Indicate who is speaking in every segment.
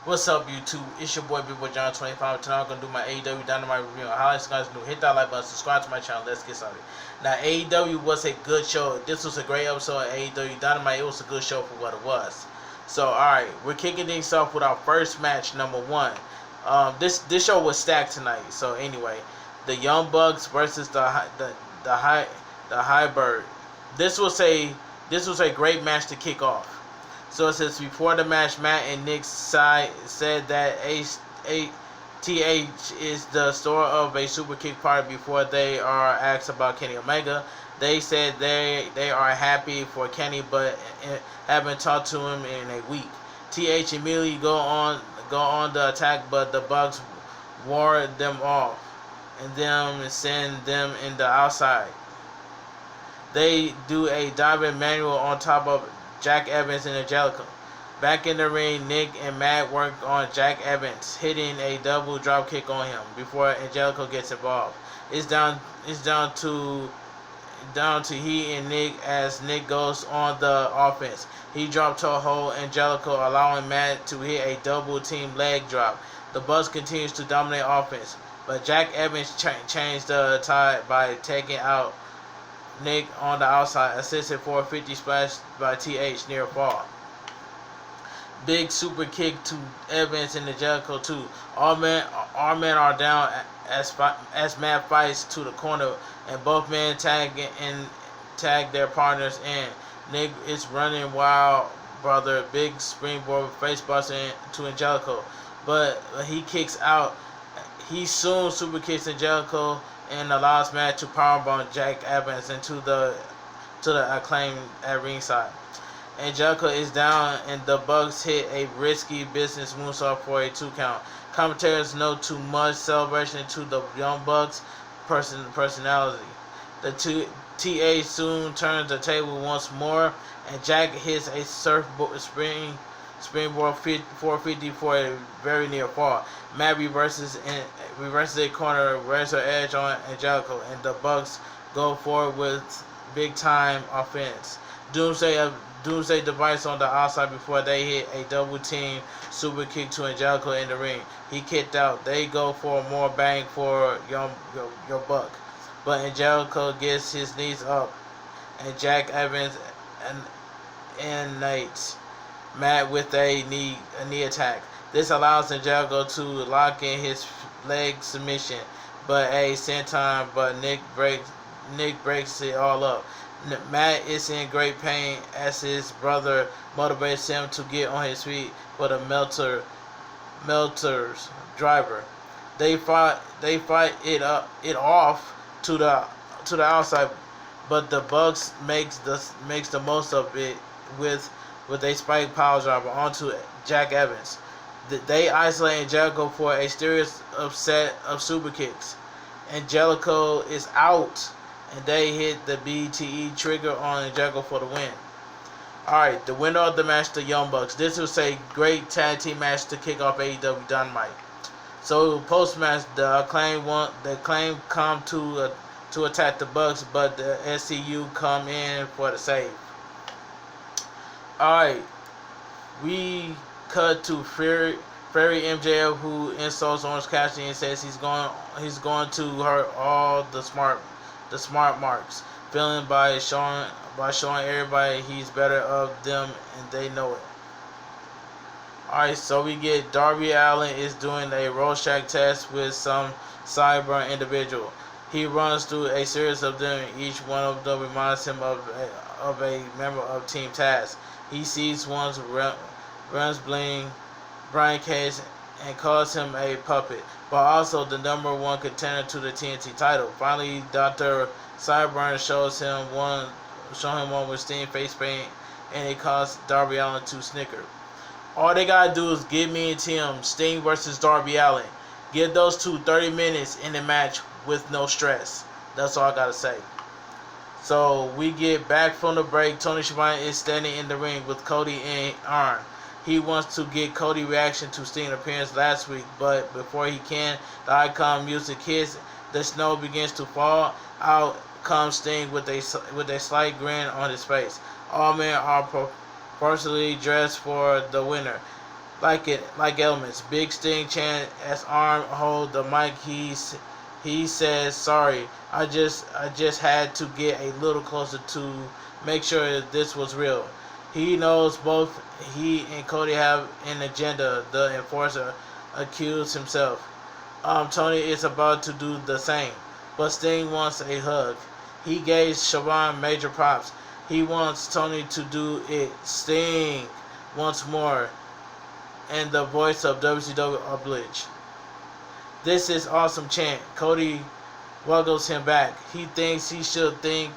Speaker 1: What's up, YouTube? It's your boy, Big Boy John 25. Tonight I'm gonna do my AEW Dynamite review. Highlights, guys, new. Hit that like button, subscribe to my channel. Let's get started. Now, AEW was a good show. This was a great episode of AEW Dynamite. It was a good show for what it was. So, alright, we're kicking things off with our first match, number one. This show was stacked tonight. So anyway, the Young Bucks versus the Highbird. This was a great match to kick off. So it says before the match, Matt and Nick said that TH is the star of a super kick party before they are asked about Kenny Omega. They said they are happy for Kenny but haven't talked to him in a week. TH immediately go on the attack, but the Bucks ward them off and then send them in the outside. They do a diving manual on top of Jack Evans and Angelico. Back in the ring, Nick and Matt work on Jack Evans, hitting a double drop kick on him before Angelico gets involved. It's down to he and Nick as Nick goes on the offense. He dropped to hold Angelico, allowing Matt to hit a double team leg drop. The Bucks continues to dominate offense, but Jack Evans changed the tide by taking out Nick on the outside, assisted for a 50 splash by TH near fall. Big super kick to Evans and Angelico too. All men are down as Matt fights to the corner, and both men tag their partners in. Nick is running wild, brother. Big springboard face buster to Angelico, but he kicks out. He soon super kicks Angelico and allows Matt to powerbomb Jack Evans into the Acclaim at ringside. Angelico is down and the Bucks hit a risky business moonsault for a 2 count. Commentators note too much celebration to the Young Bucks personality. The TA soon turns the table once more, and Jack hits a surfboard springboard 450 for a very near fall. Matt reverses a corner razor edge on Angelico, and the Bucks go forward with big time offense. Doomsday device on the outside before they hit a double team super kick to Angelico in the ring. He kicked out. They go for more bang for your buck, but Angelico gets his knees up, and Jack Evans and Matt with a knee attack. This allows Angelico to lock in his leg submission, but a senton, but Nick breaks it all up. Matt is in great pain as his brother motivates him to get on his feet for the Melter's driver. They fight it off to the outside, but the Bucks makes the most of it with a spike power driver onto Jack Evans. They isolate Angelico for a series of set of super kicks. Angelico is out, and they hit the BTE trigger on Angelico for the win. Alright, the winner of the match, the Young Bucks. This was a great tag team match to kick off AEW Dynamite. So post-match, the Acclaim come to attack the Bucks, but the SCU come in for the save. Alright, we cut to Fury MJF, who insults Orange Cassidy and says he's going to hurt all the smart marks, feeling by showing everybody he's better of them and they know it. Alright, so we get Darby Allin is doing a Rorschach test with some cyber individual. He runs through a series of them. Each one of them reminds him of a member of Team Taz. He sees one's runs bling Brian Cage and calls him a puppet, but also the number one contender to the TNT title. Finally, Dr. Cyburn shows him one with Sting face paint, and it caused Darby Allin to snicker. All they gotta do is give me and Tim Sting versus Darby Allin. Give those two 30 minutes in the match with no stress. That's all I gotta say. So we get back from the break. Tony Schiavone is standing in the ring with Cody and Arn. He wants to get Cody's reaction to Sting's appearance last week, but before he can, the icon music hits. The snow begins to fall. Out comes Sting with a slight grin on his face. All men are partially dressed for the winner. like elements. Big Sting chant as arm hold the mic. He says sorry. I just had to get a little closer to make sure this was real. He knows both he and Cody have an agenda. The enforcer accused himself. Tony is about to do the same, but Sting wants a hug. He gave Siobhan major props. He wants Tony to do it. Sting once more, and the voice of WCW oblige. This is awesome chant. Cody welcomes him back. He thinks he should thank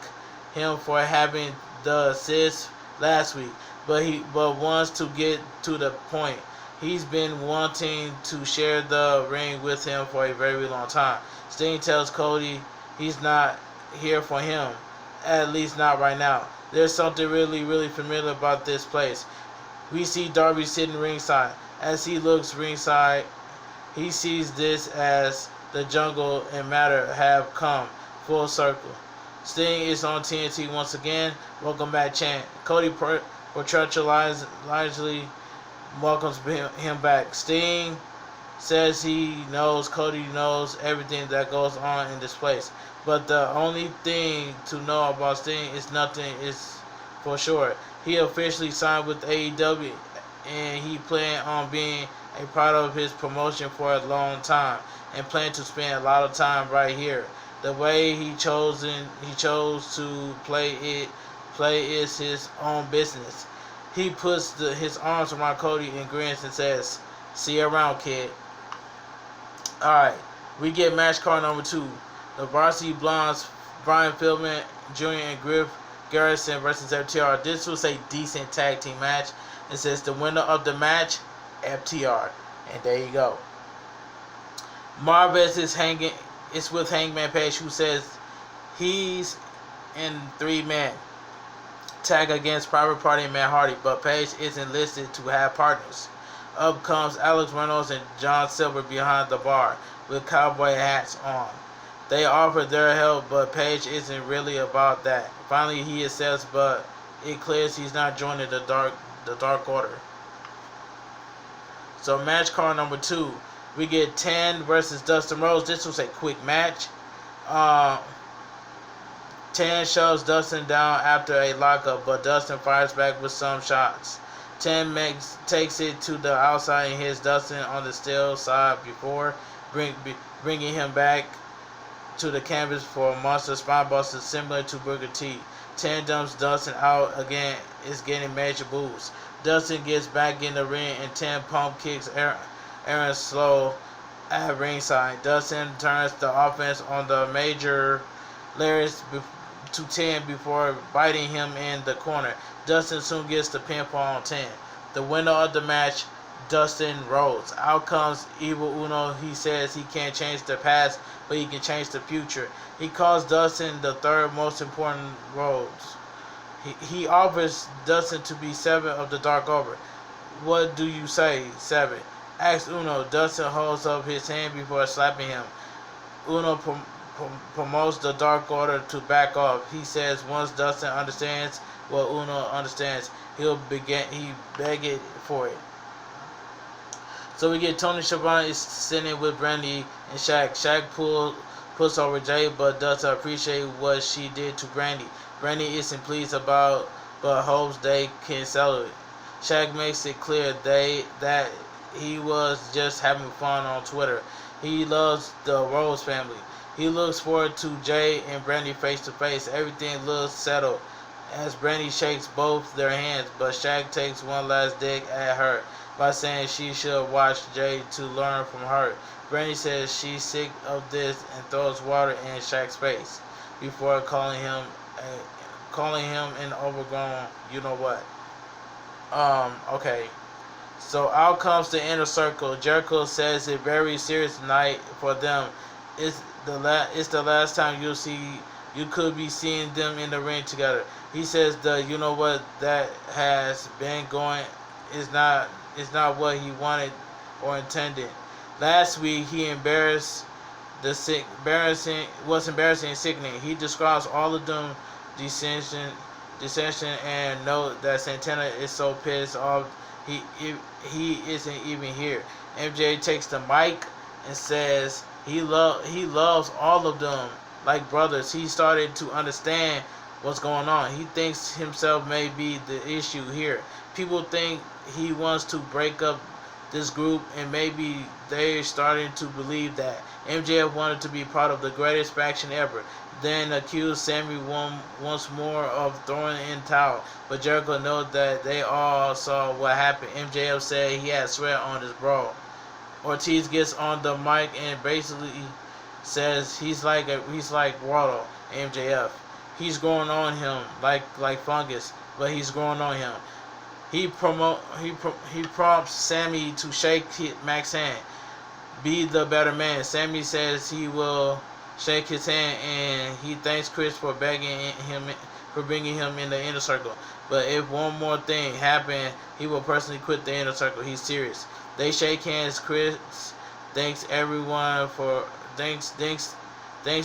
Speaker 1: him for having the assist last week, but wants to get to the point. He's been wanting to share the ring with him for a very long time. Sting tells Cody he's not here for him, at least not right now. There's something really, really familiar about this place. We see Darby sitting ringside. As he looks ringside, he sees this as the jungle and matter have come full circle. Sting is on TNT once again. Welcome back chant. Cody portraitually welcomes him back. Sting says he knows Cody knows everything that goes on in this place. But the only thing to know about Sting is nothing is for sure. He officially signed with AEW and he planned on being a part of his promotion for a long time and planned to spend a lot of time right here. The way he chose to play is his own business. He puts his arms around Cody and grins and says, "See you around, kid." Alright, we get match card number 2. The Varsity Blondes, Brian Pillman Jr. and Griff Garrison versus FTR. This was a decent tag team match. It says the winner of the match, FTR. And there you go. Marvez is with Hangman Page, who says he's in 3-man tag against Private Party and Matt Hardy, but Page isn't listed to have partners. Up comes Alex Reynolds and John Silver behind the bar with cowboy hats on. They offer their help, but Page isn't really about that. Finally, he accepts, but it clears he's not joining the Dark Order. So match card number 2, we get 10 versus Dustin Rhodes. This was a quick match. 10 shoves Dustin down after a lockup, but Dustin fires back with some shots. 10 takes it to the outside and hits Dustin on the steel side before bringing him back to the canvas for a monster spine buster similar to Booker T. 10 dumps Dustin out again, is getting major boos. Dustin gets back in the ring and 10 pump kicks Aaron Slow at ringside. Dustin turns the offense on the major lariats to 10 before biting him in the corner. Dustin soon gets the pinfall on 10. The winner of the match, Dustin Rhodes. Out comes Evil Uno. He says he can't change the past, but he can change the future. He calls Dustin the third most important Rhodes. He offers Dustin to be 7 of the Dark Order. What do you say, 7? Asks Uno. Dustin holds up his hand before slapping him. Uno promotes the Dark Order to back off. He says once Dustin understands what Uno understands, he beg it for it. So we get Tony Schiavone is sitting with Brandy and Shaq. Shaq puts over Jay, but doesn't appreciate what she did to Brandy. Brandy isn't pleased about, but hopes they can settle it. Shaq makes it clear that he was just having fun on Twitter. He loves the Rose family. He looks forward to Jay and Brandy face to face. Everything looks settled as Brandy shakes both their hands, but Shaq takes one last dig at her by saying she should watch Jay to learn from her. Brandy says she's sick of this and throws water in Shaq's face before calling him an overgrown you-know-what. Okay. So out comes the Inner Circle. Jericho says it's very serious tonight for them. It's the last time you could be seeing them in the ring together. He says the you-know-what that has been going is not what he wanted or intended. Last week he was embarrassing and sickening. He describes all of them dissension and note that Santana is so pissed off he isn't even here. MJ takes the mic and says he loves all of them like brothers. He started to understand what's going on. He thinks himself may be the issue here. People think he wants to break up this group, and maybe they're starting to believe that. MJF wanted to be part of the greatest faction ever, then accused Sammy once more of throwing in towel. But Jericho knows that they all saw what happened. MJF said he had sweat on his bro. Ortiz gets on the mic and basically says he's like Waldo, MJF. He's growing on him like fungus, but he's growing on him. He prompts Sammy to shake Mac's hand. Be the better man. Sammy says he will shake his hand, and he thanks Chris for bringing him in the inner circle. But if one more thing happened, he will personally quit the inner circle. He's serious. They shake hands. Chris thanks everyone for thanks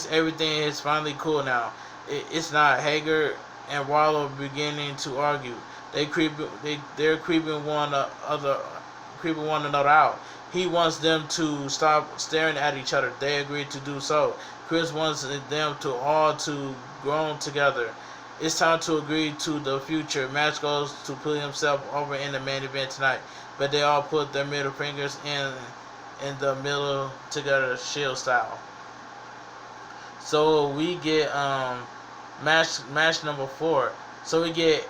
Speaker 1: everything is finally cool now. It's not. Hager and Wallow beginning to argue. They're creeping one another out. He wants them to stop staring at each other. They agree to do so. Chris wants them to all to grow together. It's time to agree to the future. Match goes to put himself over in the main event tonight, but they all put their middle fingers in the middle together, Shield style. So we get match number 4. So we get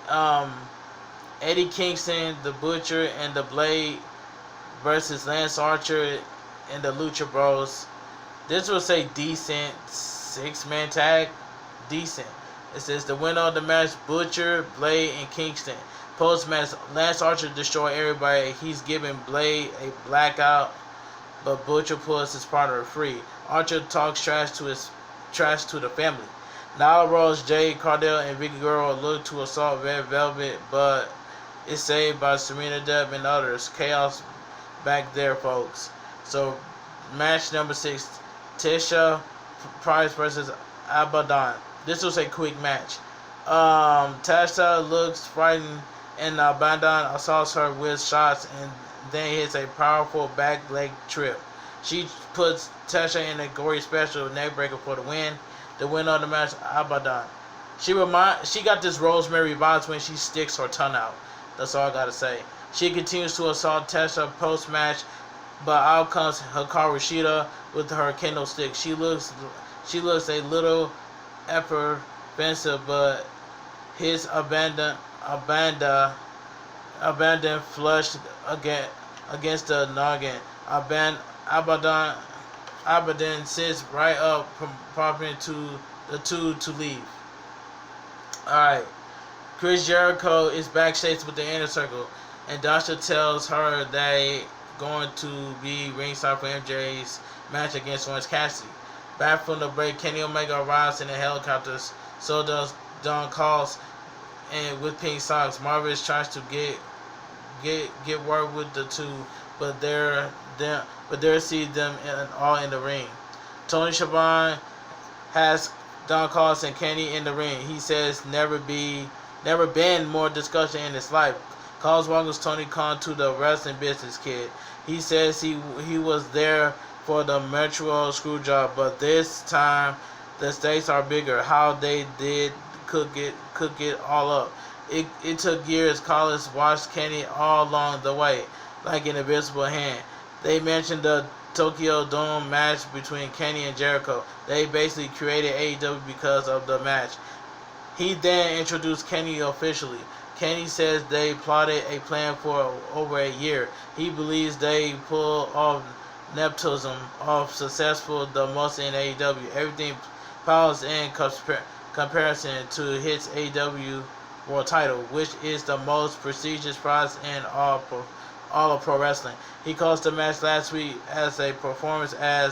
Speaker 1: Eddie Kingston, the Butcher, and the Blade versus Lance Archer and the Lucha Bros. This was a decent 6-man tag. Decent. It says the winner of the match, Butcher, Blade, and Kingston. Post-match, Lance Archer destroyed everybody. He's giving Blade a blackout, but Butcher pulls his partner free. Archer talks trash to the family. Nyla Rose, Jade Cargill, and Vicky Guerrero look to assault Red Velvet, but it's saved by Serena Deeb and others. Chaos back there, folks. So, match number 6, Tisha Price versus Abaddon. This was a quick match. Tasha looks frightened, and Abaddon assaults her with shots and then hits a powerful back leg trip. She puts Tasha in a gory special neckbreaker for the win. The winner of the match, Abaddon. She got this Rosemary vibes when she sticks her tongue out. That's all I gotta say. She continues to assault Tasha post-match, but out comes Hikaru Shida with her kendo stick. She looks a little apprehensive, but his abandon flushed against the noggin. Abaddon sits right up, prompting to the two to leave. Alright. Chris Jericho is backstage with the Inner Circle, and Dasha tells her they going to be ringside for MJ's match against Orange Cassidy. Back from the break, Kenny Omega arrives in the helicopters. So does Don Callis, and with pink socks. Marvelous tries to get word with the two, but there see them all in the ring. Tony Schiavone has Don Callis and Kenny in the ring. He says never been more discussion in his life. Callis welcomes Tony Khan to the wrestling business, kid. He says he was there for the Metro screw job, but this time the stakes are bigger. How they did cook it all up. It took years. Callis watched Kenny all along the way, like an invisible hand. They mentioned the Tokyo Dome match between Kenny and Jericho. They basically created AEW because of the match. He then introduced Kenny officially. Kenny says they plotted a plan for over a year. He believes they pulled off nepotism off successful the most in AEW. Everything pales in comparison to his AEW World Title, which is the most prestigious prize in all of pro wrestling. He calls the match last week as a performance, a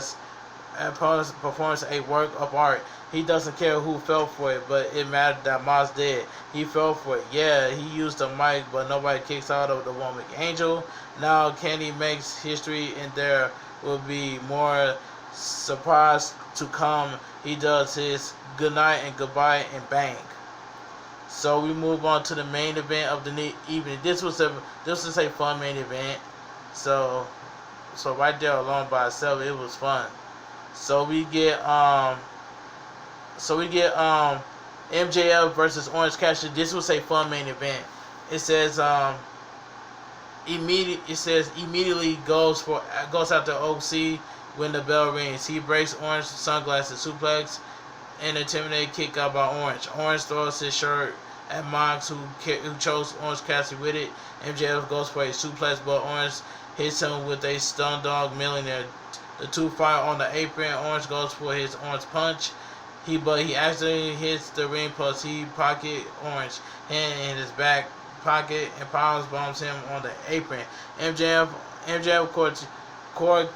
Speaker 1: work of art. He doesn't care who fell for it, but it mattered that Moz did. He fell for it. Yeah, he used the mic, but nobody kicks out of the woman Angel. Now Kenny makes history, and there will be more surprise to come. He does his good night and goodbye and bang. So we move on to the main event of the evening. This was a fun main event. So right there alone by itself, it was fun. So we get MJF versus Orange Cassidy. This was a fun main event. It says immediately goes out to OC when the bell rings. He breaks Orange sunglasses suplex and intimidating kick out by Orange. Orange throws his shirt at Mox, who chose Orange Cassidy with it. MJF goes for a suplex, but Orange hits him with a stun dog millionaire. The two fight on the apron. Orange goes for his orange punch. He accidentally hits the ring post. He pocket Orange hand in his back pocket and bombs him on the apron. MJF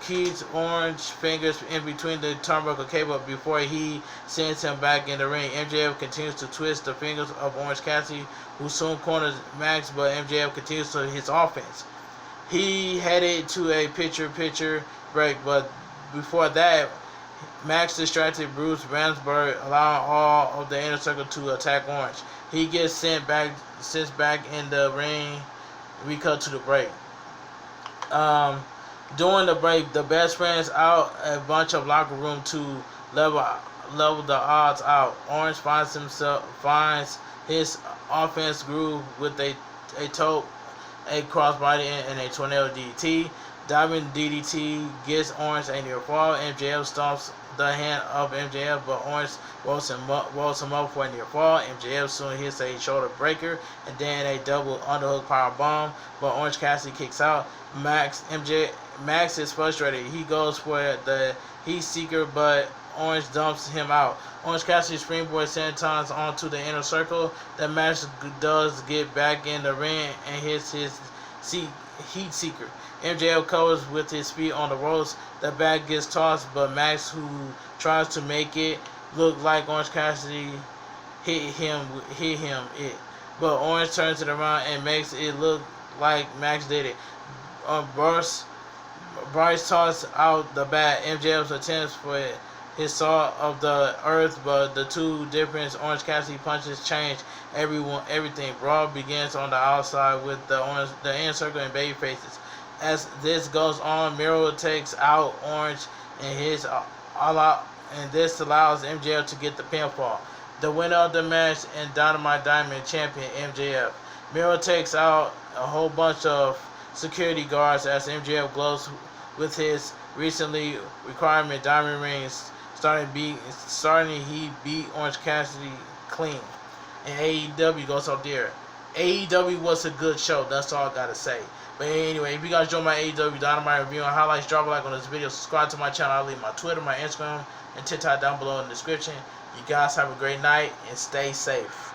Speaker 1: keeps Orange fingers in between the turnbuckle cable before he sends him back in the ring. MJF continues to twist the fingers of Orange Cassidy, who soon corners Max, but MJF continues to his offense. He headed to a picture break, but before that, Max distracted Bruce Ramsberg, allowing all of the Inner Circle to attack Orange. He gets sent back in the ring. We cut to the break. During the break, the best friends out a bunch of locker room to level the odds out. Orange finds his offense groove with a tope, a crossbody, and a tornado DDT. Diving DDT gets Orange a near fall. MJF stomps the hand of MJF, but Orange rolls him up for a near fall. MJF soon hits a shoulder breaker and then a double underhook power bomb, but Orange Cassidy kicks out. Max is frustrated. He goes for the heat seeker, but Orange dumps him out. Orange Cassidy springboard sentons onto the Inner Circle. The match does get back in the ring and hits his heat seeker. MJF covers with his feet on the ropes. The back gets tossed, but Max, who tries to make it look like Orange Cassidy hit him it. But Orange turns it around and makes it look like Max did it. Bryce tosses out the bat. MJF's attempts for his saw of the earth, but the two different Orange Cassidy punches change everything. Brawl begins on the outside with the Inner Circle and baby faces. As this goes on, Miro takes out Orange and his all out, and this allows MJF to get the pinfall. The winner of the match and Dynamite Diamond champion MJF. Miro takes out a whole bunch of security guards as MJF glows with his recently requirement diamond rings. He beat Orange Cassidy clean. And AEW goes up there. AEW was a good show. That's all I gotta say. But anyway, if you guys enjoy my AEW Dynamite review and highlights, drop a like on this video. Subscribe to my channel. I'll leave my Twitter, my Instagram, and TikTok down below in the description. You guys have a great night and stay safe.